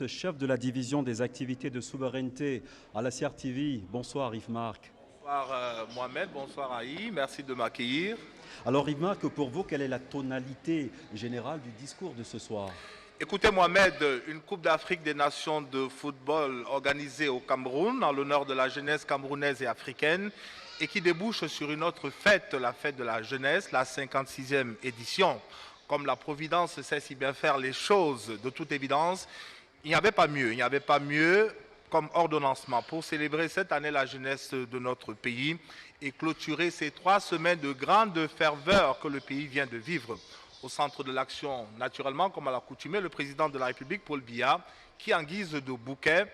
Chef de la division des activités de souveraineté à la CRTV. Bonsoir Yves-Marc. Bonsoir Mohamed, bonsoir Aïe, merci de m'accueillir. Alors Yves-Marc, pour vous, quelle est la tonalité générale du discours de ce soir? Écoutez Mohamed, une Coupe d'Afrique des Nations de football organisée au Cameroun en l'honneur de la jeunesse camerounaise et africaine et qui débouche sur une autre fête, la fête de la jeunesse, la 56e édition. Comme la Providence sait si bien faire les choses, de toute évidence, il n'y avait pas mieux comme ordonnancement pour célébrer cette année la jeunesse de notre pays et clôturer ces 3 semaines de grande ferveur que le pays vient de vivre. Au centre de l'action, naturellement, comme à l'accoutumée, le président de la République, Paul Biya, qui en guise de bouquet,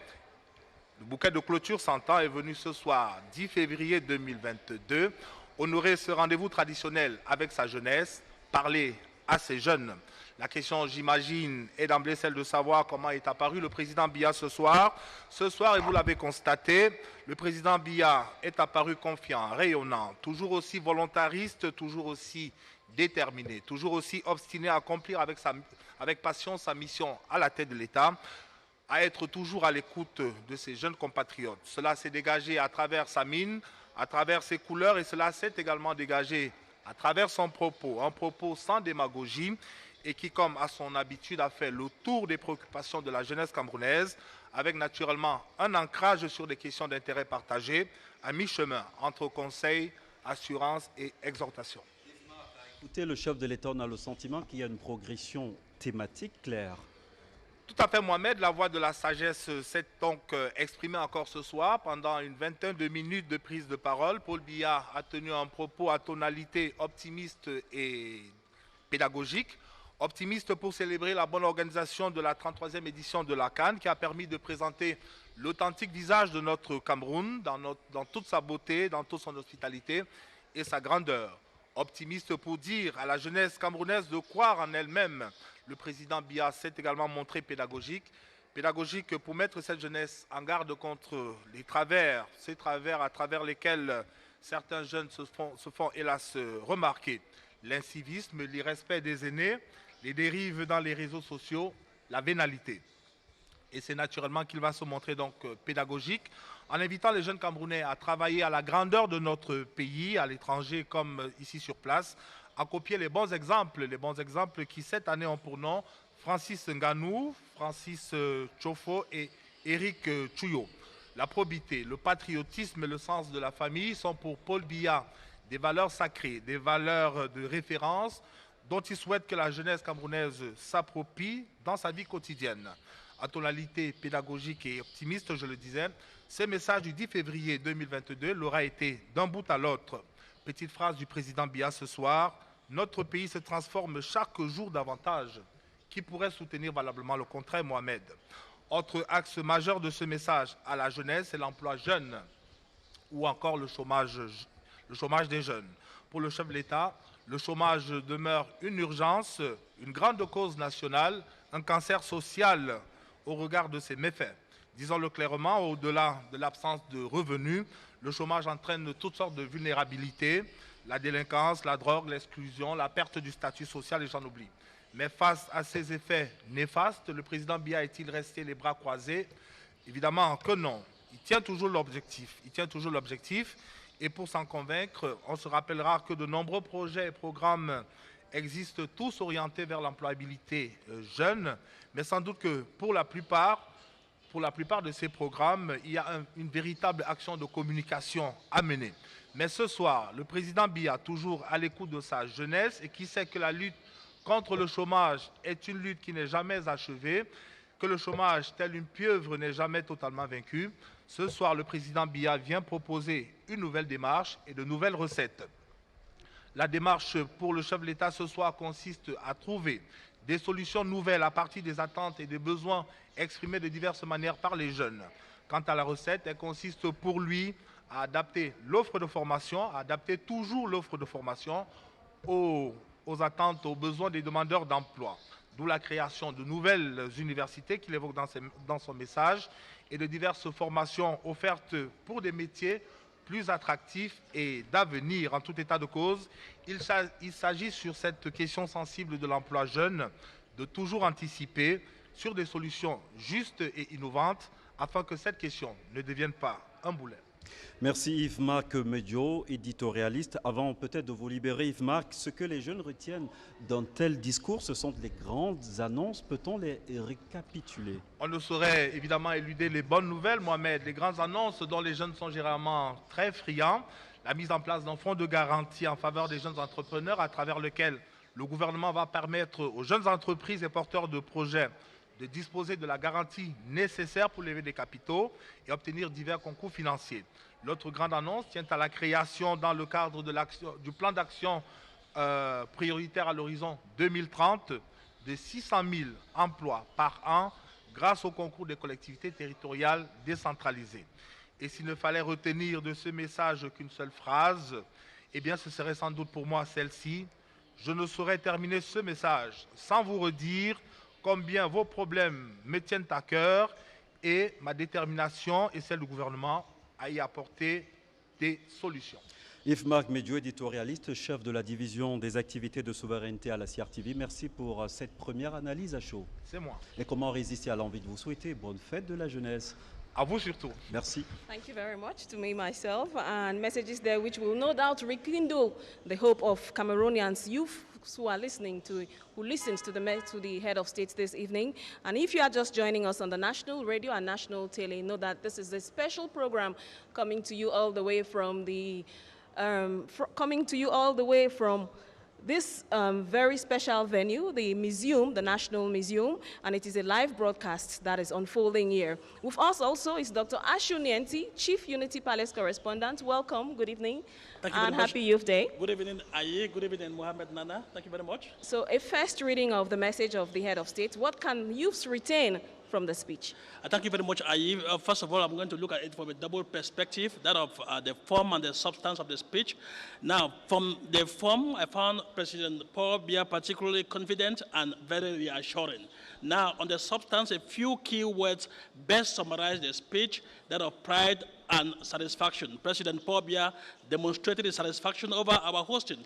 le bouquet de clôture s'entend, est venu ce soir, 10 février 2022, honorer ce rendez-vous traditionnel avec sa jeunesse, parler à ces jeunes. La question, j'imagine, est d'emblée celle de savoir comment est apparu le président Biya ce soir. Ce soir, et vous l'avez constaté, le président Biya est apparu confiant, rayonnant, toujours aussi volontariste, toujours aussi déterminé, toujours aussi obstiné à accomplir avec passion sa mission à la tête de l'État, à être toujours à l'écoute de ses jeunes compatriotes. Cela s'est dégagé à travers sa mine, à travers ses couleurs, et cela s'est également dégagé à travers son propos, un propos sans démagogie, et qui, comme à son habitude, a fait le tour des préoccupations de la jeunesse camerounaise, avec naturellement un ancrage sur des questions d'intérêt partagé, à mi-chemin entre conseil, assurance et exhortation. Écoutez, le chef de l'État, on a le sentiment qu'il y a une progression thématique claire. Tout à fait, Mohamed. La voix de la sagesse s'est donc exprimée encore ce soir pendant une vingtaine de minutes de prise de parole. Paul Biya a tenu un propos à tonalité optimiste et pédagogique. Optimiste pour célébrer la bonne organisation de la 33e édition de la CAN qui a permis de présenter l'authentique visage de notre Cameroun dans toute sa beauté, dans toute son hospitalité et sa grandeur. Optimiste pour dire à la jeunesse camerounaise de croire en elle-même. Le président Biya s'est également montré pédagogique. Pédagogique pour mettre cette jeunesse en garde contre les travers, ces travers à travers lesquels certains jeunes se font hélas remarquer. L'incivisme, l'irrespect des aînés, les dérives dans les réseaux sociaux, la vénalité. Et c'est naturellement qu'il va se montrer donc pédagogique en invitant les jeunes Camerounais à travailler à la grandeur de notre pays, à l'étranger comme ici sur place, à copier les bons exemples qui cette année ont pour nom Francis Nganou, Francis Tchofo et Eric Chouyo. La probité, le patriotisme et le sens de la famille sont pour Paul Biya des valeurs sacrées, des valeurs de référence dont il souhaite que la jeunesse camerounaise s'approprie dans sa vie quotidienne. À tonalité pédagogique et optimiste, je le disais, ce message du 10 février 2022 l'aura été d'un bout à l'autre. Petite phrase du président Biya ce soir, notre pays se transforme chaque jour davantage. Qui pourrait soutenir valablement le contraire, Mohamed? Autre axe majeur de ce message à la jeunesse, c'est l'emploi jeune ou encore le chômage des jeunes. Pour le chef de l'État, le chômage demeure une urgence, une grande cause nationale, un cancer social au regard de ses méfaits. Disons-le clairement, au-delà de l'absence de revenus, le chômage entraîne toutes sortes de vulnérabilités, la délinquance, la drogue, l'exclusion, la perte du statut social et j'en oublie. Mais face à ces effets néfastes, le président Biya est-il resté les bras croisés? Évidemment que non. Il tient toujours l'objectif. Et pour s'en convaincre, on se rappellera que de nombreux projets et programmes existent tous orientés vers l'employabilité jeune, mais sans doute que pour la plupart de ces programmes, il y a une véritable action de communication à mener. Mais ce soir, le président Biya, toujours à l'écoute de sa jeunesse et qui sait que la lutte contre le chômage est une lutte qui n'est jamais achevée, que le chômage, tel une pieuvre, n'est jamais totalement vaincu. Ce soir, le président Biya vient proposer une nouvelle démarche et de nouvelles recettes. La démarche pour le chef de l'État ce soir consiste à trouver des solutions nouvelles à partir des attentes et des besoins exprimés de diverses manières par les jeunes. Quant à la recette, elle consiste pour lui à adapter l'offre de formation, à adapter toujours l'offre de formation aux attentes, aux besoins des demandeurs d'emploi. D'où la création de nouvelles universités qu'il évoque dans son message et de diverses formations offertes pour des métiers plus attractifs et d'avenir. En tout état de cause, il s'agit sur cette question sensible de l'emploi jeune de toujours anticiper sur des solutions justes et innovantes afin que cette question ne devienne pas un boulet. Merci Yves-Marc Medio, éditorialiste. Avant peut-être de vous libérer, Yves-Marc, ce que les jeunes retiennent d'un tel discours, ce sont les grandes annonces. Peut-on les récapituler? On ne saurait évidemment éluder les bonnes nouvelles, Mohamed, les grandes annonces dont les jeunes sont généralement très friands. La mise en place d'un fonds de garantie en faveur des jeunes entrepreneurs à travers lequel le gouvernement va permettre aux jeunes entreprises et porteurs de projets de disposer de la garantie nécessaire pour lever des capitaux et obtenir divers concours financiers. L'autre grande annonce tient à la création dans le cadre du plan d'action prioritaire à l'horizon 2030 de 600 000 emplois par an grâce au concours des collectivités territoriales décentralisées. Et s'il ne fallait retenir de ce message qu'une seule phrase, eh bien ce serait sans doute pour moi celle-ci. Je ne saurais terminer ce message sans vous redire combien vos problèmes me tiennent à cœur et ma détermination et celle du gouvernement à y apporter des solutions. Yves-Marc Medio, éditorialiste, chef de la division des activités de souveraineté à la CRTV. Merci pour cette première analyse à chaud. C'est moi. Et comment résister à l'envie de vous souhaiter bonne fête de la jeunesse? À vous surtout. Merci. Thank you very much to me, myself, and messages there which will no doubt rekindle the hope of Cameroonians youth who are listening to, who listens to the head of state this evening. And if you are just joining us on the national radio and national tele, know that this is a special program coming to you all the way from this very special venue, the museum, the National Museum, and it is a live broadcast that is unfolding here. With us also is Dr. Ashu Nienti, Chief Unity Palace Correspondent. Welcome, good evening, Thank you very and much. Happy Youth Day. Good evening, Aye. Good evening, Mohamed Nana. Thank you very much. So a first reading of the message of the head of state. What can youths retain from the speech? Thank you very much, Aye. First of all, I'm going to look at it from a double perspective, that of the form and the substance of the speech. Now, from the form, I found President Paul Biya particularly confident and very reassuring. Now, on the substance, a few key words best summarize the speech, that of pride and satisfaction. President Paul Biya demonstrated his satisfaction over our hosting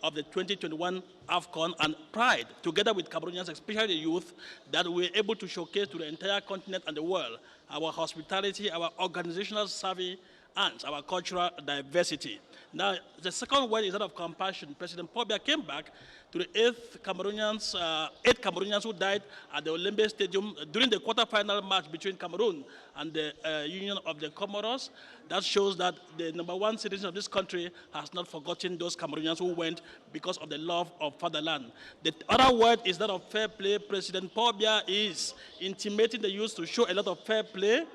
of the 2021 AFCON and pride, together with Cameroonians, especially the youth, that we were able to showcase to the entire continent and the world our hospitality, our organizational savvy, and our cultural diversity. Now, the second word is that of compassion. President Paul Biya came back to the eight Cameroonians who died at the Olympic Stadium during the quarterfinal match between Cameroon and the Union of the Comoros. That shows that the #1 citizen of this country has not forgotten those Cameroonians who went because of the love of fatherland. The other word is that of fair play. President Paul Biya is intimating the youth to show a lot of fair play.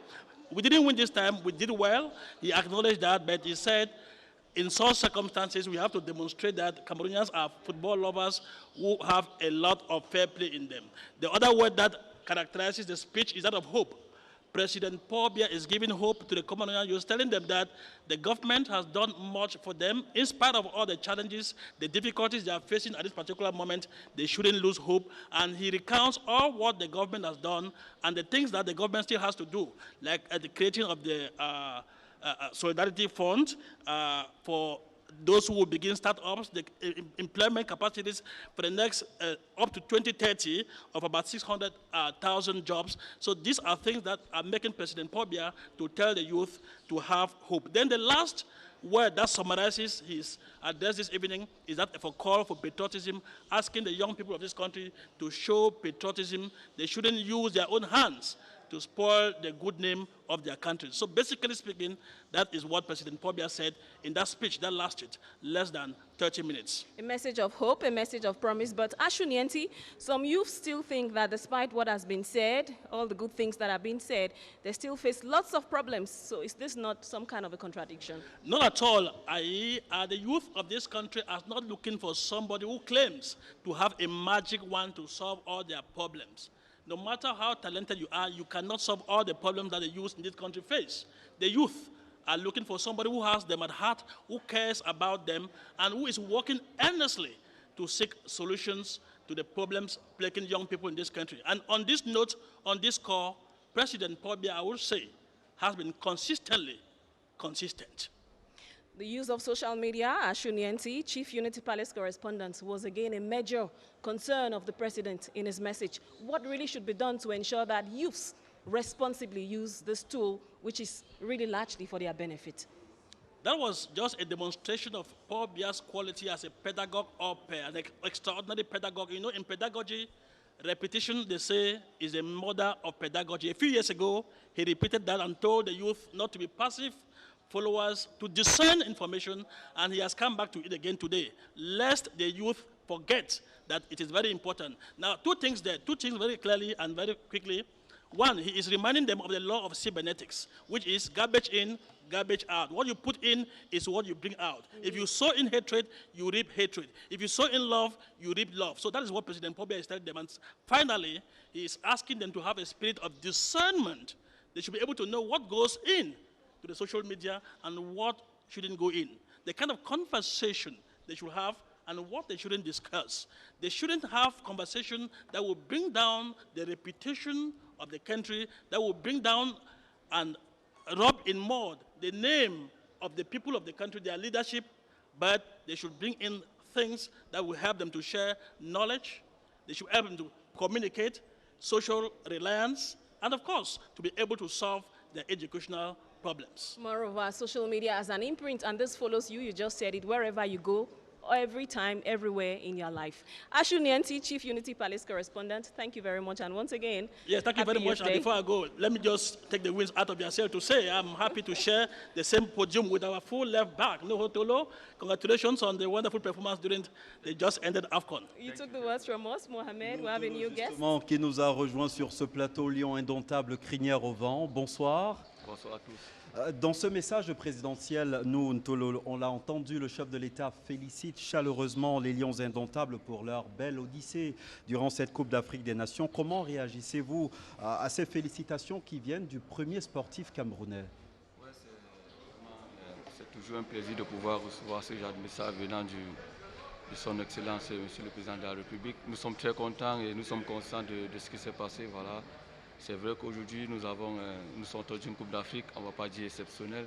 We didn't win this time, we did well. He acknowledged that, but he said, in such circumstances, we have to demonstrate that Cameroonians are football lovers who have a lot of fair play in them. The other word that characterizes the speech is that of hope. President Paul Biya is giving hope to the Cameroonian youth, telling them that the government has done much for them. In spite of all the challenges, the difficulties they are facing at this particular moment, they shouldn't lose hope. And he recounts all what the government has done and the things that the government still has to do, like the creating of the Solidarity Fund for those who will begin startups, the employment capacities for the next up to 2030 of about 600,000 jobs. So these are things that are making President Paul Biya to tell the youth to have hope. Then the last word that summarizes his address this evening is that of a call for patriotism, asking the young people of this country to show patriotism. They shouldn't use their own hands to spoil the good name of their country. So basically speaking, that is what President Paul Biya said in that speech that lasted less than 30 minutes. A message of hope, a message of promise. But Ashu Nienti, some youth still think that despite what has been said, all the good things that have been said, they still face lots of problems. So is this not some kind of a contradiction? Not at all. The youth of this country are not looking for somebody who claims to have a magic wand to solve all their problems. No matter how talented you are, you cannot solve all the problems that the youth in this country face. The youth are looking for somebody who has them at heart, who cares about them, and who is working earnestly to seek solutions to the problems plaguing young people in this country. And on this note, on this call, President Paul Biya, I will say, has been consistently consistent. The use of social media, Ashu Nienti, Chief Unity Palace correspondent, was again a major concern of the president in his message. What really should be done to ensure that youths responsibly use this tool, which is really largely for their benefit? That was just a demonstration of Paul Biya's quality as a pedagogue an extraordinary pedagogue. You know, in pedagogy, repetition, they say, is a mother of pedagogy. A few years ago, he repeated that and told the youth not to be passive followers, to discern information, and he has come back to it again today, lest the youth forget that it is very important. Now, two things very clearly and very quickly. One, he is reminding them of the law of cybernetics, which is garbage in, garbage out. What you put in is what you bring out. If you sow in hatred, you reap hatred. If you sow in love, you reap love. So that is what President Paul Biya is telling them. And finally, he is asking them to have a spirit of discernment. They should be able to know what goes in to the social media and what shouldn't go in. The kind of conversation they should have and what they shouldn't discuss. They shouldn't have conversation that will bring down the reputation of the country, that will bring down and rub in mud the name of the people of the country, their leadership, but they should bring in things that will help them to share knowledge. They should help them to communicate, social reliance, and of course, to be able to solve their educational problems. Moreover, social media as an imprint, and this follows you, you just said it, wherever you go, every time, everywhere in your life. Ashu Nienti, Chief Unity Palace correspondent, thank you very much. And once again, yes, thank you very much. And before I go, let me just take the wings out of yourself to say I'm happy to share the same podium with our full left back, Nuhu Tolo. Congratulations on the wonderful performance during the just ended AFCON. You took the words from us, Mohamed. We have a new guest. Qui nous a rejoint sur ce plateau, Lion indomptable, crinière au vent. Bonsoir. Bonsoir à tous. Dans ce message présidentiel, nous, Ntolo, on l'a entendu, le chef de l'État félicite chaleureusement les Lions indomptables pour leur belle odyssée durant cette Coupe d'Afrique des Nations. Comment réagissez-vous à ces félicitations qui viennent du premier sportif camerounais? C'est toujours un plaisir de pouvoir recevoir ce genre de message venant de son Excellence, Monsieur le Président de la République. Nous sommes très contents et nous sommes conscients de ce qui s'est passé. Voilà. C'est vrai qu'aujourd'hui, nous sommes dans une Coupe d'Afrique, on ne va pas dire exceptionnelle,